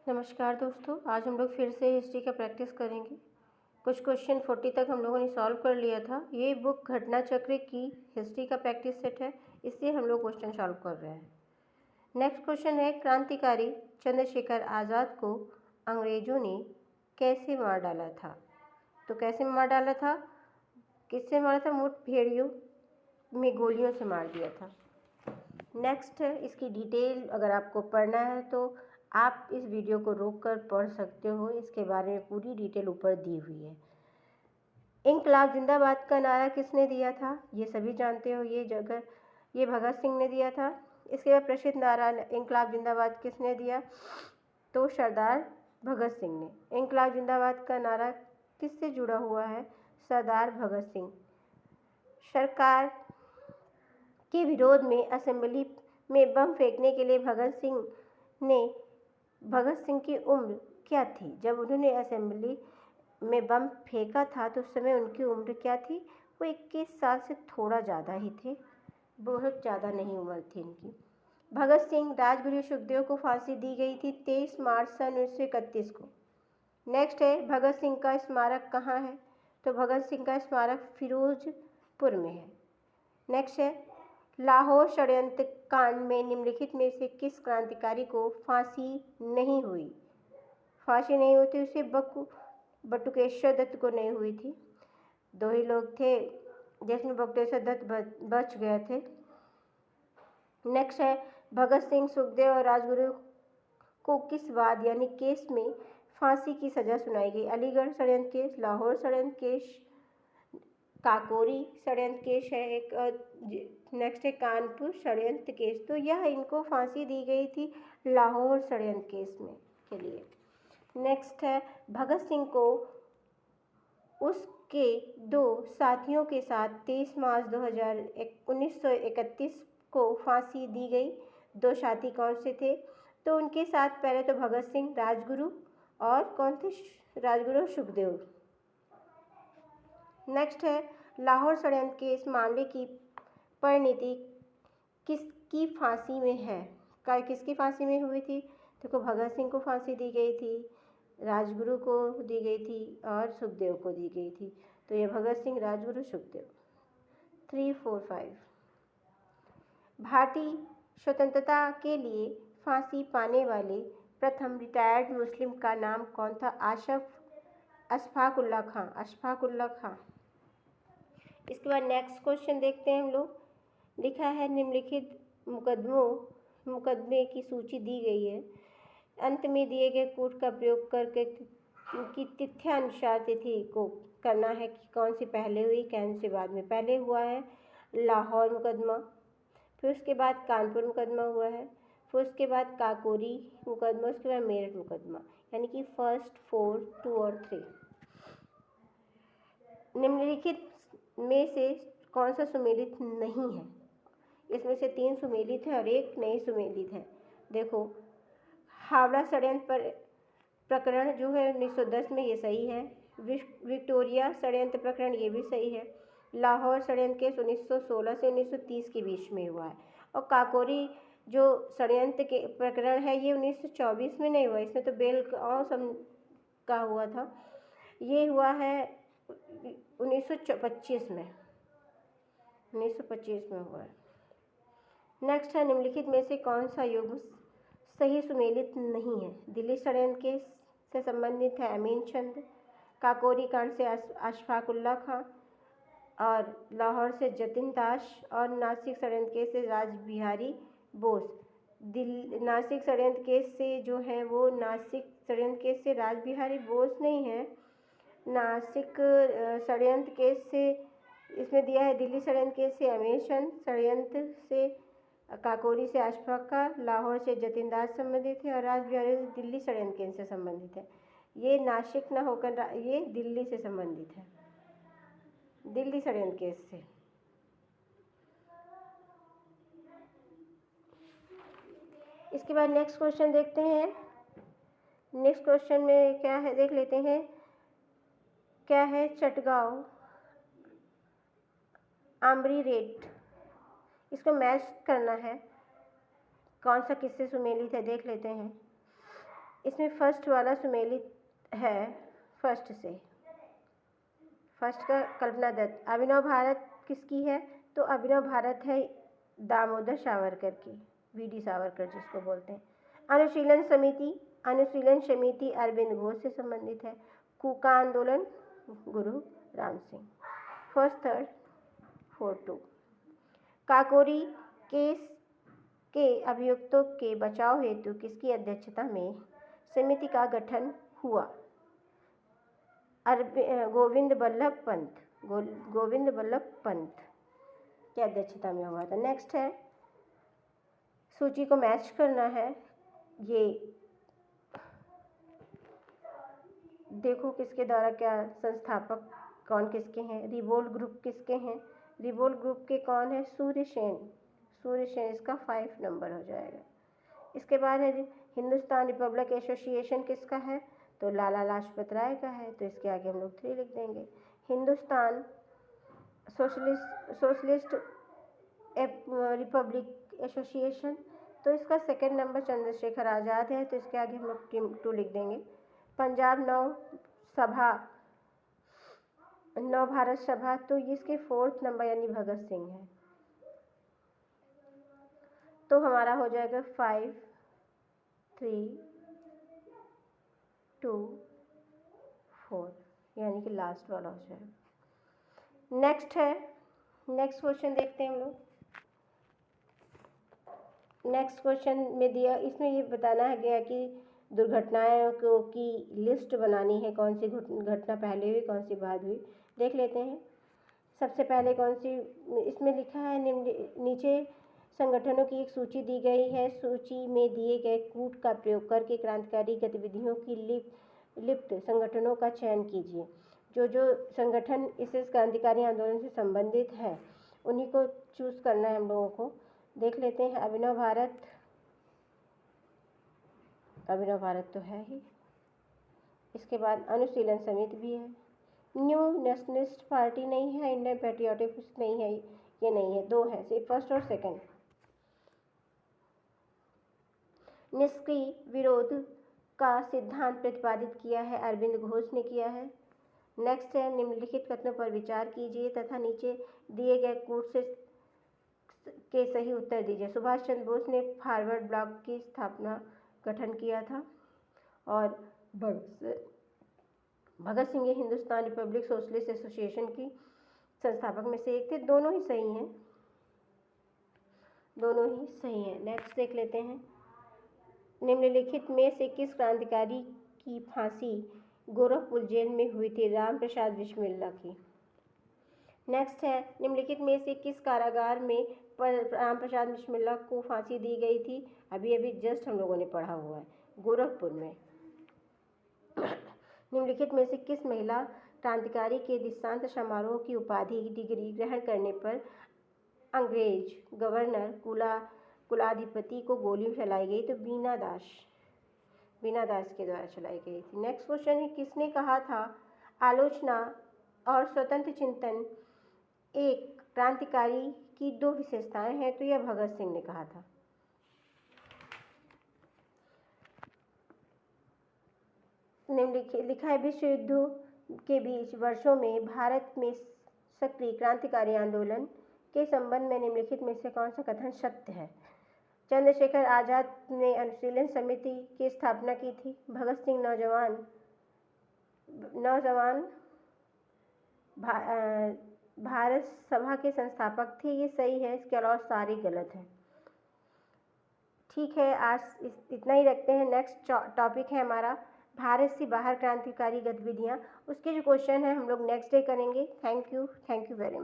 नमस्कार दोस्तों, आज हम लोग फिर से हिस्ट्री का प्रैक्टिस करेंगे। कुछ क्वेश्चन 40 तक हम लोगों ने सॉल्व कर लिया था। ये बुक घटना चक्र की हिस्ट्री का प्रैक्टिस सेट है, इसलिए हम लोग क्वेश्चन सॉल्व कर रहे हैं। नेक्स्ट क्वेश्चन है, क्रांतिकारी चंद्रशेखर आज़ाद को अंग्रेजों ने कैसे मार डाला था? तो कैसे मार डाला था, किससे मारा था? मुठभेड़ियों में गोलियों से मार दिया था। नेक्स्ट है, इसकी डिटेल अगर आपको पढ़ना है तो आप इस वीडियो को रोककर पढ़ सकते हो। इसके बारे में पूरी डिटेल ऊपर दी हुई है। इंकलाब जिंदाबाद का नारा किसने दिया था? ये सभी जानते हो। ये भगत सिंह ने दिया था। इसके बाद प्रसिद्ध नारा इंकलाब जिंदाबाद किसने दिया? तो सरदार भगत सिंह ने। इंकलाब जिंदाबाद का नारा किससे जुड़ा हुआ है? सरदार भगत सिंह। सरकार के विरोध में असेंबली में बम फेंकने के लिए भगत सिंह की उम्र क्या थी? जब उन्होंने असेंबली में बम फेंका था तो उस समय उनकी उम्र क्या थी? वो 21 साल से थोड़ा ज़्यादा ही थे, बहुत ज़्यादा नहीं उम्र थी उनकी। भगत सिंह, राजगुरु, सुखदेव को फांसी दी गई थी 23 मार्च सन 1931 को। नेक्स्ट है, भगत सिंह का स्मारक कहाँ है? तो भगत सिंह का स्मारक फिरोजपुर में है। नेक्स्ट है, लाहौर षड्यंत्र कांड में निम्नलिखित में से किस क्रांतिकारी को फांसी नहीं हुई? फांसी नहीं हुई थी उसे बटुकेश्वर दत्त को नहीं हुई थी। दो ही लोग थे जिसमें बटुकेश्वर दत्त बच गए थे। नेक्स्ट है, भगत सिंह, सुखदेव और राजगुरु को किस वाद यानी केस में फांसी की सजा सुनाई गई? अलीगढ़ षड्यंत्र केस, लाहौर षड्यंत्र केस, काकोरी षड्यंत्र केस है एक। नेक्स्ट है कानपुर षड्यंत्र केस। तो यह इनको फांसी दी गई थी लाहौर षड्यंत्र केस में के लिए। नेक्स्ट है, भगत सिंह को उसके दो साथियों के साथ 23 मार्च 1931 को फांसी दी गई। दो साथी कौन से थे? तो उनके साथ पहले तो भगत सिंह, राजगुरु और कौन थे? राजगुरु और सुखदेव। नेक्स्ट है, लाहौर षड्यंत्र के इस मामले की परिणति किसकी फांसी में है? किसकी फांसी में हुई थी? देखो, भगत सिंह को फांसी दी गई थी, राजगुरु को दी गई थी और सुखदेव को दी गई थी। तो ये भगत सिंह, राजगुरु, सुखदेव। 3, 4, 5। भारतीय स्वतंत्रता के लिए फांसी पाने वाले प्रथम रिटायर्ड मुस्लिम का नाम कौन था? अशफाक उल्लाह खां। अशफाक उल्लाह खां। इसके बाद नेक्स्ट क्वेश्चन देखते हैं हम लोग। लिखा है, निम्नलिखित मुकदमे की सूची दी गई है। अंत में दिए गए कोड का प्रयोग करके की तिथ्यानुसार तिथि को करना है कि कौन सी पहले हुई, कौन सी बाद में। पहले हुआ है लाहौर मुकदमा, फिर उसके बाद कानपुर मुकदमा हुआ है, फिर उसके बाद काकोरी मुकदमा, उसके बाद मेरठ मुकदमा, यानी कि फर्स्ट 4, 2 और 3। निम्नलिखित में से कौन सा सुमेलित नहीं है? इसमें से 3 सुमेलित है और 1 नहीं सुमेलित है। देखो, हावड़ा षड्यंत्र प्रकरण जो है 1910 में, ये सही है। विक्टोरिया षड्यंत्र प्रकरण, ये भी सही है। लाहौर षड्यंत्र केस 1916 से 1930 के बीच में हुआ है। और काकोरी जो षड्यंत्र के प्रकरण है, ये 1924 में नहीं हुआ, इसमें तो बेलगांव का हुआ था। ये हुआ है 1925 में, 1925 में हुआ है। नेक्स्ट है, निम्नलिखित में से कौन सा युग्म सही सुमेलित नहीं है? दिल्ली षड्यंत्र केस से संबंधित है अमीन चंद, काकोरी कांड से अशफाक उल्लाह खां, और लाहौर से जतिन दास, और नासिक षड्यंत्र केस से रासबिहारी बोस। नासिक षड्यंत्र केस से जो है वो नासिक षड्यंत्र केस से रासबिहारी बोस नहीं है। नासिक षड्यंत्र केस से इसमें दिया है दिल्ली षड्यंत्र केस से अमीर चंद, षड्यंत्र से काकोरी से अशफाक का, लाहौर से जतिन दास संबंधित है और रासबिहारी दिल्ली षड्यंत्र केस से संबंधित है। ये नासिक न होकर ये दिल्ली से संबंधित है, दिल्ली षड्यंत्र केस से। इसके बाद नेक्स्ट क्वेश्चन देखते हैं। नेक्स्ट क्वेश्चन में क्या है देख लेते हैं। क्या है? चटगांव आमरी रेट, इसको मैच करना है, कौन सा किससे सुमेलित है देख लेते हैं। इसमें फर्स्ट वाला सुमेलित है फर्स्ट से। फर्स्ट का कल्पना दत्त। अभिनव भारत किसकी है? तो अभिनव भारत है दामोदर सावरकर की, वीडी सावरकर जिसको बोलते हैं। अनुशीलन समिति अरविंद घोष से संबंधित है। कूका आंदोलन गुरु Ram Singh. First third 4-2। Kakori case के अभियुक्तों के बचाव हेतु किसकी अध्यक्षता में समिति का गठन हुआ? गोविंद बल्लभ पंत की अध्यक्षता में हुआ था। नेक्स्ट है, सूची को मैच करना है। ये देखो किसके द्वारा, क्या संस्थापक कौन किसके हैं? रिवोल्ट ग्रुप किसके हैं? रिवोल्ट ग्रुप के कौन है? सूर्य सेन। इसका 5 नंबर हो जाएगा। इसके बाद है हिंदुस्तान रिपब्लिक एसोसिएशन किसका है? तो लाला लाजपत राय का है, तो इसके आगे हम लोग 3 लिख देंगे। हिंदुस्तान सोशलिस्ट रिपब्लिक एसोसिएशन, तो इसका 2nd नंबर चंद्रशेखर आज़ाद है, तो इसके आगे हम लोग 2 लिख देंगे। पंजाब नव भारत सभा, तो इसके 4th नंबर यानी भगत सिंह है, तो हमारा हो जाएगा 5, 3, 2, 4 यानी कि लास्ट वाला हो जाएगा। नेक्स्ट क्वेश्चन देखते हैं हम लोग। नेक्स्ट क्वेश्चन में दिया, इसमें ये बताना है गया कि दुर्घटनाओं की लिस्ट बनानी है, कौन सी घटना पहले हुई, कौन सी बाद हुई। देख लेते हैं। सबसे पहले कौन सी, इसमें लिखा है नीचे संगठनों की एक सूची दी गई है। सूची में दिए गए कूट का प्रयोग करके क्रांतिकारी गतिविधियों की लिप्त संगठनों का चयन कीजिए। जो संगठन इस क्रांतिकारी आंदोलन से संबंधित है उन्हीं को चूज करना है हम लोगों को। देख लेते हैं। अभिनव भारत तो है ही। इसके बाद अनुशीलन समिति भी है। न्यू नेशनलिस्ट पार्टी नहीं है, इंडियन पैट्रियोटिक नहीं है, ये नहीं है, 2 है सिर्फ, फर्स्ट और सेकंड। निष्क्रिय विरोध का सिद्धांत प्रतिपादित किया है अरविंद घोष ने किया है। नेक्स्ट है, निम्नलिखित कथनों पर विचार कीजिए तथा नीचे दिए गए कूट के सही उत्तर दीजिए। सुभाष चंद्र बोस ने फॉरवर्ड ब्लॉक की स्थापना गठन किया था, और Bhagat Singh Hindustan republic socialist association की संस्थापक में से एक थे। दोनों ही सही हैं। नेक्स्ट देख लेते हैं। निम्नलिखित में से किस क्रांतिकारी की फांसी गोरखपुर जेल में हुई थी? राम प्रसाद बिस्मिल्ला की। नेक्स्ट है, निम्नलिखित में से किस कारागार में राम प्रसाद बिस्मिल्ला को फांसी दी गई थी? अभी जस्ट हम लोगों ने पढ़ा हुआ है, गोरखपुर में। निम्नलिखित में से किस महिला क्रांतिकारी के दीक्षांत समारोह की उपाधि डिग्री ग्रहण करने पर अंग्रेज गवर्नर कुलाधिपति को गोली चलाई गई? तो बीना दास के द्वारा चलाई गई थी। नेक्स्ट क्वेश्चन है, किसने कहा था आलोचना और स्वतंत्र चिंतन एक क्रांतिकारी की 2 विशेषताएं हैं? तो यह भगत सिंह ने कहा था। लिखा है, विश्व युद्धों के बीच वर्षों में भारत में सक्रिय क्रांतिकारी आंदोलन के संबंध में निम्नलिखित में से कौन सा कथन सत्य है? चंद्रशेखर आज़ाद ने अनुशीलन समिति की स्थापना की थी। भगत सिंह नौजवान भारत सभा के संस्थापक थे। ये सही है, इसके अलावा सारे गलत हैं। ठीक है, आज इतना ही रखते हैं। नेक्स्ट टॉपिक है हमारा भारत से बाहर क्रांतिकारी गतिविधियाँ। उसके जो क्वेश्चन है हम लोग नेक्स्ट डे करेंगे। Thank you very much.